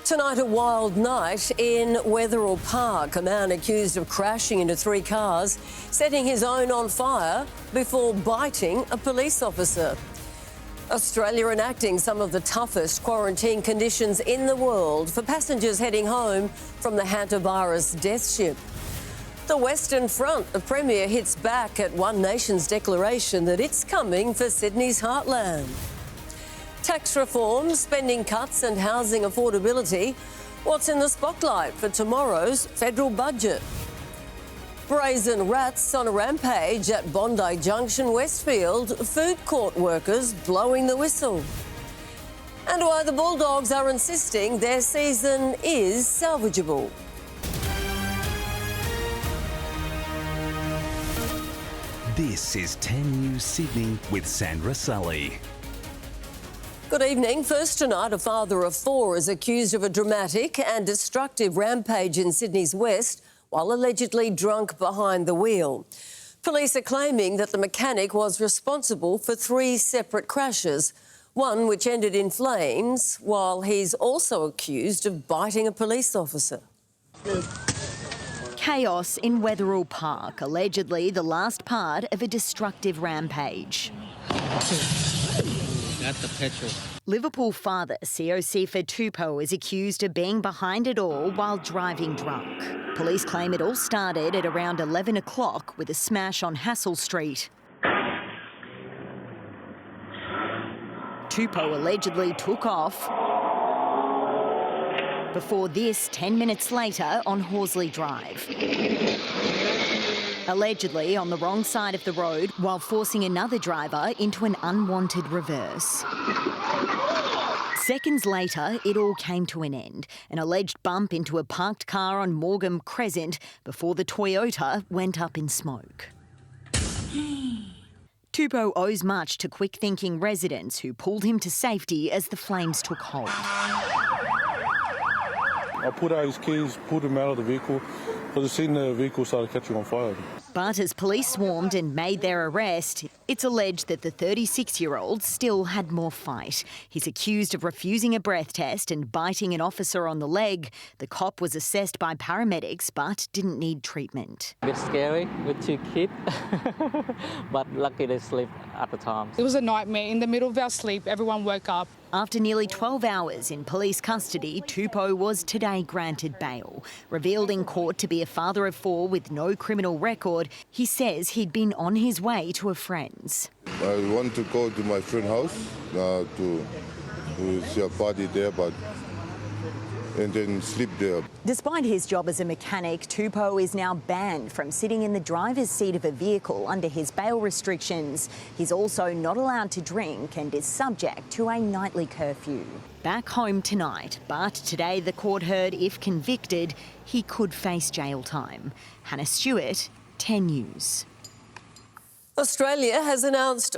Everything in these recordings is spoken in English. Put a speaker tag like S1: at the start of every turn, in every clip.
S1: Tonight, a wild night in Wetherill Park. A man accused of crashing into 3 cars, setting his own on fire before biting a police officer. Australia enacting some of the toughest quarantine conditions in the world for passengers heading home from the hantavirus death ship. The Western Front, the Premier hits back at One Nation's declaration that it's coming for Sydney's heartland. Tax reform, spending cuts and housing affordability. What's in the spotlight for tomorrow's federal budget? Brazen rats on a rampage at Bondi Junction, Westfield. Food court workers blowing the whistle. And why the Bulldogs are insisting their season is salvageable.
S2: This is 10 News Sydney with Sandra Sully.
S1: Good evening. First tonight, a father of 4 is accused of a dramatic and destructive rampage in Sydney's West while allegedly drunk behind the wheel. Police are claiming that the mechanic was responsible for 3 separate crashes, one which ended in flames, while he's also accused of biting a police officer.
S3: Chaos in Wetherill Park, allegedly the last part of a destructive rampage.
S4: That's the petrol.
S3: Liverpool father Siosifa Tupou is accused of being behind it all while driving drunk. Police claim it all started at around 11 o'clock with a smash on Hassel Street. Tupou allegedly took off before this 10 minutes later on Horsley Drive. Allegedly on the wrong side of the road while forcing another driver into an unwanted reverse. Seconds later, it all came to an end. An alleged bump into a parked car on Morgan Crescent before the Toyota went up in smoke. Tupou owes much to quick-thinking residents who pulled him to safety as the flames took hold.
S5: I put out his keys, pulled him out of the vehicle, because I seen the vehicle started catching on fire.
S3: But as police swarmed and made their arrest, it's alleged that the 36-year-old still had more fight. He's accused of refusing a breath test and biting an officer on the leg. The cop was assessed by paramedics but didn't need treatment.
S4: A bit scary with 2 kids, but lucky they slept at the time.
S6: It was a nightmare. In the middle of our sleep, everyone woke up.
S3: After nearly 12 hours in police custody, Tupou was today granted bail. Revealed in court to be a father of 4 with no criminal record, he says he'd been on his way to a friend's.
S7: I want to go to my friend's house to see a party there, and then sleep there.
S3: Despite his job as a mechanic, Tupou is now banned from sitting in the driver's seat of a vehicle under his bail restrictions. He's also not allowed to drink and is subject to a nightly curfew. Back home tonight, but today the court heard if convicted, he could face jail time. Hannah Stewart, 10 News.
S1: Australia has announced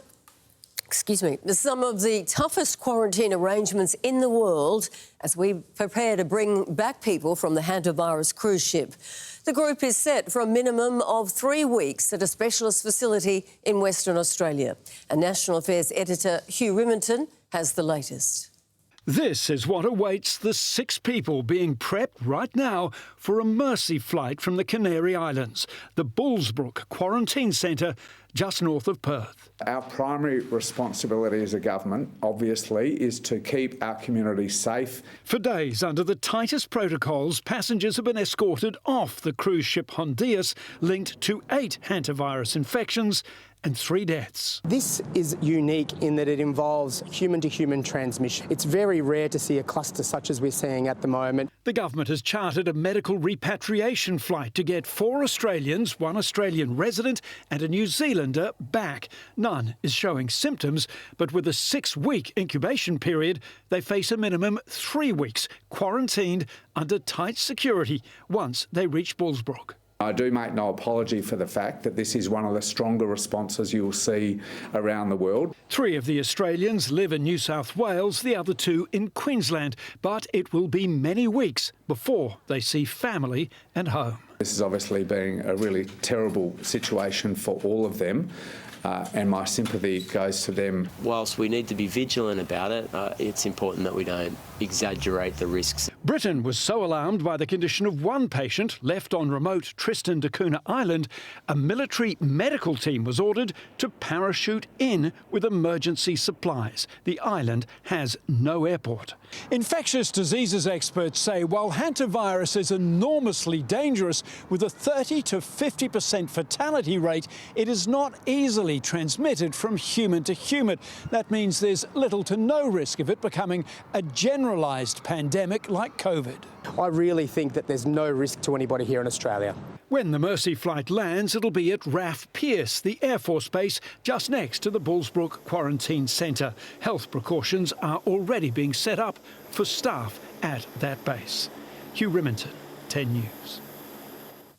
S1: some of the toughest quarantine arrangements in the world as we prepare to bring back people from the hantavirus cruise ship. The group is set for a minimum of 3 weeks at a specialist facility in Western Australia. And National Affairs editor Hugh Riminton has the latest.
S8: This is what awaits the 6 people being prepped right now for a mercy flight from the Canary Islands, the Bullsbrook Quarantine Centre just north of Perth.
S9: Our primary responsibility as a government, obviously, is to keep our community safe.
S8: For days, under the tightest protocols, passengers have been escorted off the cruise ship Hondias, linked to 8 hantavirus infections and 3 deaths.
S10: This is unique in that it involves human-to-human transmission. It's very rare to see a cluster such as we're seeing at the moment.
S8: The government has chartered a medical repatriation flight to get 4 Australians, 1 Australian resident and a New Zealander back. None is showing symptoms, but with a 6-week incubation period, they face a minimum 3 weeks quarantined under tight security once they reach Bullsbrook.
S9: I do make no apology for the fact that this is one of the stronger responses you'll see around the world.
S8: 3 of the Australians live in New South Wales, the other 2 in Queensland, but it will be many weeks before they see family and home.
S9: This is obviously being a really terrible situation for all of them. And my sympathy goes to them.
S11: Whilst we need to be vigilant about it, it's important that we don't exaggerate the risks.
S8: Britain was so alarmed by the condition of one patient left on remote Tristan da Cunha Island, a military medical team was ordered to parachute in with emergency supplies. The island has no airport. Infectious diseases experts say while hantavirus is enormously dangerous, with a 30 to 50% fatality rate, it is not easily transmitted from human to human. That means there's little to no risk of it becoming a generalised pandemic like COVID.
S10: I really think that there's no risk to anybody here in Australia.
S8: When the Mercy flight lands, it'll be at RAF Pearce, the Air Force base just next to the Bullsbrook Quarantine Centre. Health precautions are already being set up for staff at that base. Hugh Rimmington, 10 News.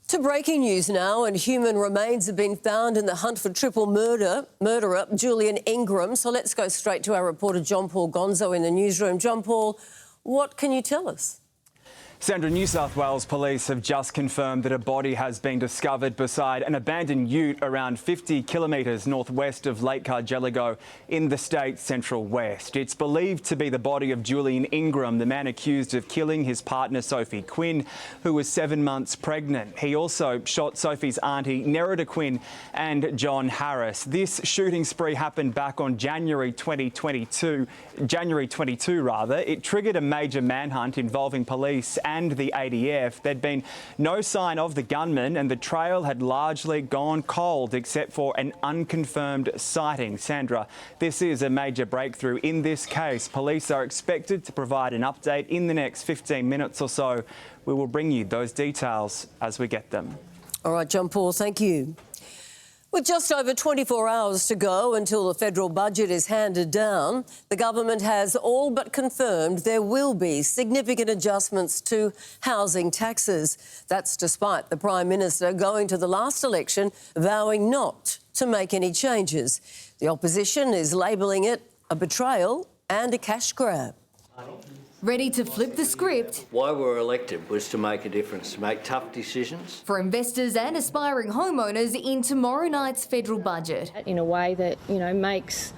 S1: To breaking news now, and human remains have been found in the hunt for triple murderer Julian Ingram. So let's go straight to our reporter John Paul Gonzo in the newsroom. John Paul, what can you tell us?
S12: Sandra, New South Wales police have just confirmed that a body has been discovered beside an abandoned ute around 50 kilometres northwest of Lake Cargelligo in the state's central west. It's believed to be the body of Julian Ingram, the man accused of killing his partner Sophie Quinn, who was 7 months pregnant. He also shot Sophie's auntie Nerida Quinn and John Harris. This shooting spree happened back on January 22. It triggered a major manhunt involving police and the ADF. There'd been no sign of the gunman and the trail had largely gone cold except for an unconfirmed sighting. Sandra, this is a major breakthrough in this case. Police are expected to provide an update in the next 15 minutes or so. We will bring you those details as we get them.
S1: All right, John Paul, thank you. With just over 24 hours to go until the federal budget is handed down, the government has all but confirmed there will be significant adjustments to housing taxes. That's despite the Prime Minister going to the last election vowing not to make any changes. The opposition is labelling it a betrayal and a cash grab.
S13: Ready to flip the script.
S14: Why we were elected was to make a difference, to make tough decisions.
S13: For investors and aspiring homeowners in tomorrow night's federal budget.
S15: In a way that, makes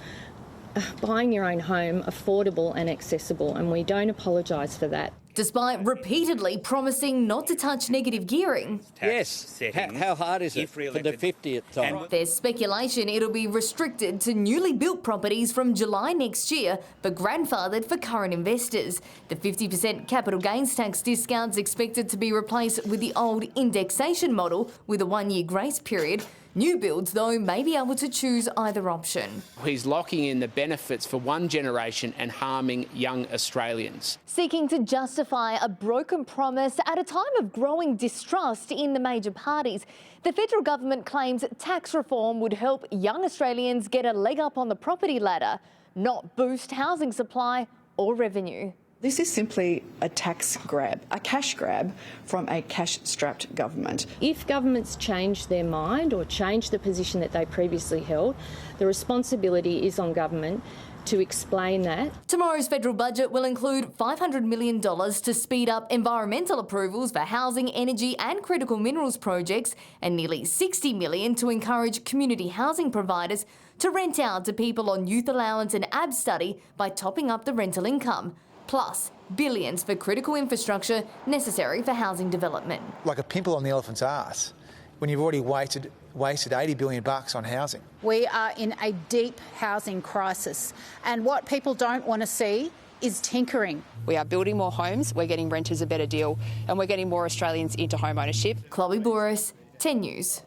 S15: buying your own home affordable and accessible, and we don't apologise for that.
S13: Despite repeatedly promising not to touch negative gearing.
S14: Yes. How hard is it for the 50th time?
S13: There's speculation it'll be restricted to newly built properties from July next year, but grandfathered for current investors. The 50% capital gains tax discount's expected to be replaced with the old indexation model with a 1-year grace period. New builds, though, may be able to choose either option.
S16: He's locking in the benefits for one generation and harming young Australians.
S13: Seeking to justify a broken promise at a time of growing distrust in the major parties, the federal government claims tax reform would help young Australians get a leg up on the property ladder, not boost housing supply or revenue.
S17: This is simply a tax grab, a cash grab from a cash-strapped government.
S15: If governments change their mind or change the position that they previously held, the responsibility is on government to explain that.
S13: Tomorrow's federal budget will include $500 million to speed up environmental approvals for housing, energy and critical minerals projects, and nearly $60 million to encourage community housing providers to rent out to people on youth allowance and AB study by topping up the rental income. Plus, billions for critical infrastructure necessary for housing development.
S18: Like a pimple on the elephant's arse when you've already wasted $80 billion on housing.
S19: We are in a deep housing crisis, and what people don't want to see is tinkering.
S20: We are building more homes, we're getting renters a better deal, and we're getting more Australians into home ownership.
S13: Chloe Boris, 10 News.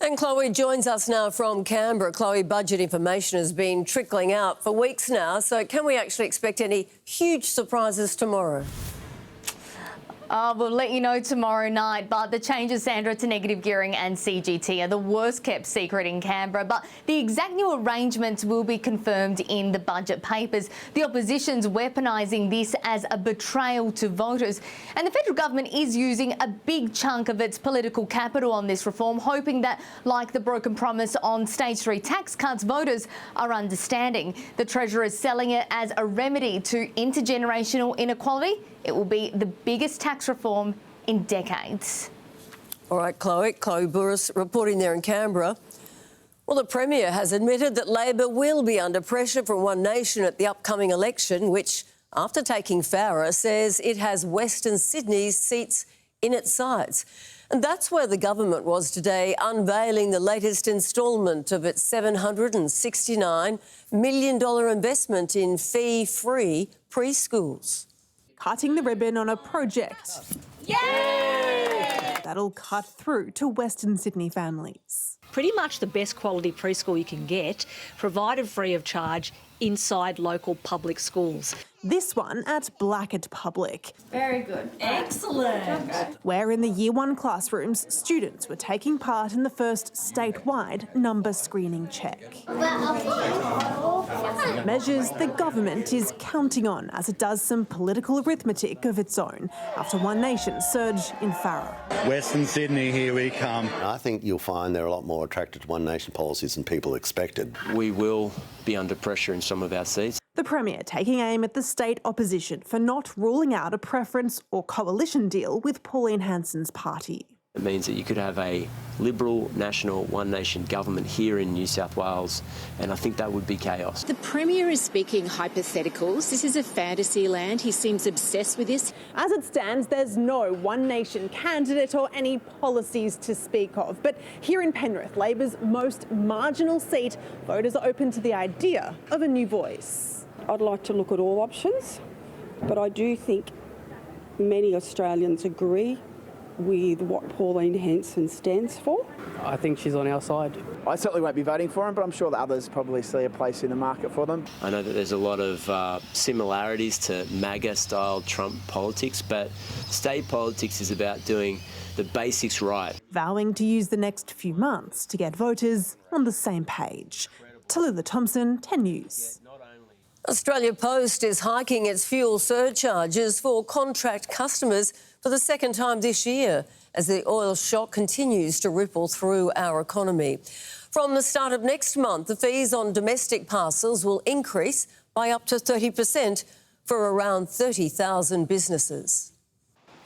S1: And Chloe joins us now from Canberra. Chloe, budget information has been trickling out for weeks now, so can we actually expect any huge surprises tomorrow?
S13: We'll let you know tomorrow night, but the changes, Sandra, to negative gearing and CGT are the worst kept secret in Canberra, but the exact new arrangements will be confirmed in the budget papers. The opposition's weaponising this as a betrayal to voters, and the federal government is using a big chunk of its political capital on this reform, hoping that, like the broken promise on stage 3 tax cuts, voters are understanding. The Treasurer is selling it as a remedy to intergenerational inequality. It will be the biggest tax reform in decades.
S1: All right, Chloe Boris reporting there in Canberra. Well, the Premier has admitted that Labor will be under pressure from One Nation at the upcoming election, which after taking Farrer, says it has Western Sydney's seats in its sights. And that's where the government was today, unveiling the latest instalment of its $769 million investment in fee-free preschools.
S11: Cutting the ribbon on a project. Yay! That'll cut through to Western Sydney families.
S21: Pretty much the best quality preschool you can get, provided free of charge inside local public schools.
S11: This one at Blackett Public.
S21: Very good.
S11: Excellent. Where in the Year 1 classrooms, students were taking part in the first statewide number screening check. Measures the government is counting on as it does some political arithmetic of its own after One Nation's surge in Farrer.
S22: Western Sydney, here we come.
S23: I think you'll find they're a lot more attracted to One Nation policies than people expected.
S24: We will be under pressure in some of our seats.
S11: The Premier taking aim at the state opposition for not ruling out a preference or coalition deal with Pauline Hanson's party.
S24: It means that you could have a Liberal, national, One Nation government here in New South Wales, and I think that would be chaos.
S25: The Premier is speaking hypotheticals. This is a fantasy land. He seems obsessed with this.
S11: As it stands, there's no One Nation candidate or any policies to speak of. But here in Penrith, Labor's most marginal seat, voters are open to the idea of a new voice.
S26: I'd like to look at all options, but I do think many Australians agree with what Pauline Hanson stands for.
S27: I think she's on our side.
S28: I certainly won't be voting for him, but I'm sure the others probably see a place in the market for them.
S24: I know that there's a lot of similarities to MAGA-style Trump politics, but state politics is about doing the basics right.
S11: Vowing to use the next few months to get voters on the same page. Tallulah Thompson, 10 News.
S1: Australia Post is hiking its fuel surcharges for contract customers for the second time this year as the oil shock continues to ripple through our economy. From the start of next month, the fees on domestic parcels will increase by up to 30% for around 30,000 businesses.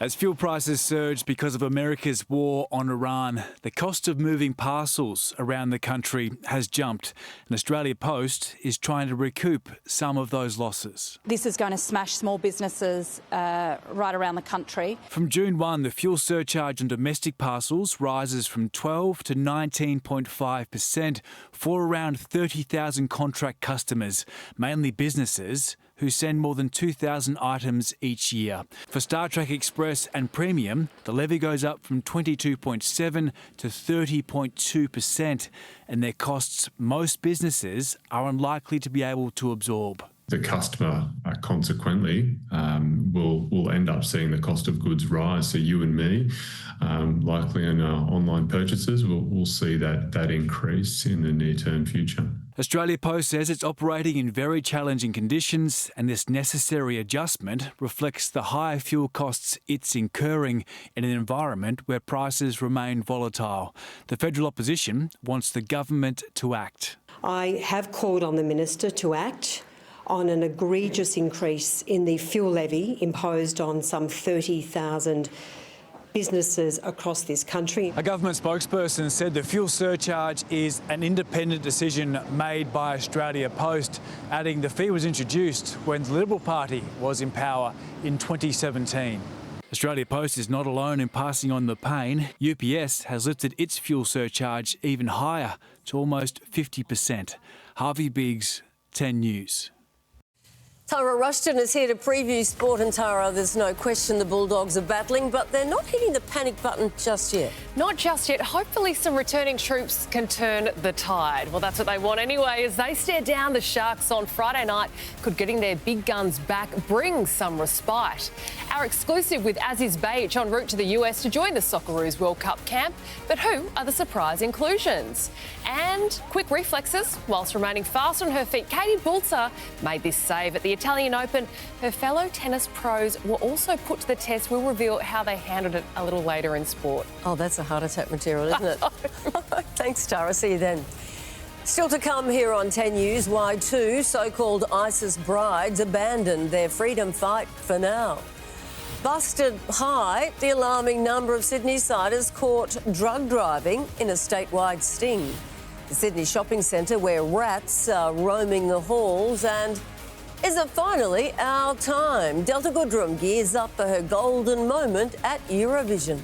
S29: As fuel prices surge because of America's war on Iran, the cost of moving parcels around the country has jumped, and Australia Post is trying to recoup some of those losses.
S30: This is going to smash small businesses right around the country.
S29: From June 1, the fuel surcharge on domestic parcels rises from 12 to 19.5% for around 30,000 contract customers, mainly businesses who send more than 2,000 items each year. For Star Trek Express and Premium, the levy goes up from 22.7 to 30.2%, and their costs most businesses are unlikely to be able to absorb.
S31: The customer, consequently, will end up seeing the cost of goods rise. So you and me, likely in our online purchases, will see that increase in the near-term future.
S29: Australia Post says it's operating in very challenging conditions, and this necessary adjustment reflects the high fuel costs it's incurring in an environment where prices remain volatile. The federal opposition wants the government to act.
S32: I have called on the minister to act on an egregious increase in the fuel levy imposed on some 30,000 businesses across this country.
S29: A government spokesperson said the fuel surcharge is an independent decision made by Australia Post, adding the fee was introduced when the Liberal Party was in power in 2017. Australia Post is not alone in passing on the pain. UPS has lifted its fuel surcharge even higher to almost 50%. Harvey Biggs, 10 News.
S1: Tara Rushton is here to preview sport, and Tara, there's no question the Bulldogs are battling, but they're not hitting the panic button just yet.
S33: Not just yet. Hopefully some returning troops can turn the tide. Well, that's what they want anyway, as they stare down the Sharks on Friday night. Could getting their big guns back bring some respite? Our exclusive with Aziz Behich en route to the US to join the Socceroos World Cup camp. But who are the surprise inclusions? And quick reflexes. Whilst remaining fast on her feet, Katie Boulter made this save at the Italian Open. Her fellow tennis pros were also put to the test. We'll reveal how they handled it a little later in sport.
S1: Oh, that's a heart attack material, isn't it? Thanks, Tara. See you then. Still to come here on 10 News, why two so-called ISIS brides abandoned their freedom fight for now. Busted high, the alarming number of Sydney-siders caught drug driving in a statewide sting. The Sydney shopping centre where rats are roaming the halls, and Is it finally our time? Delta Goodrem gears up for her golden moment at Eurovision.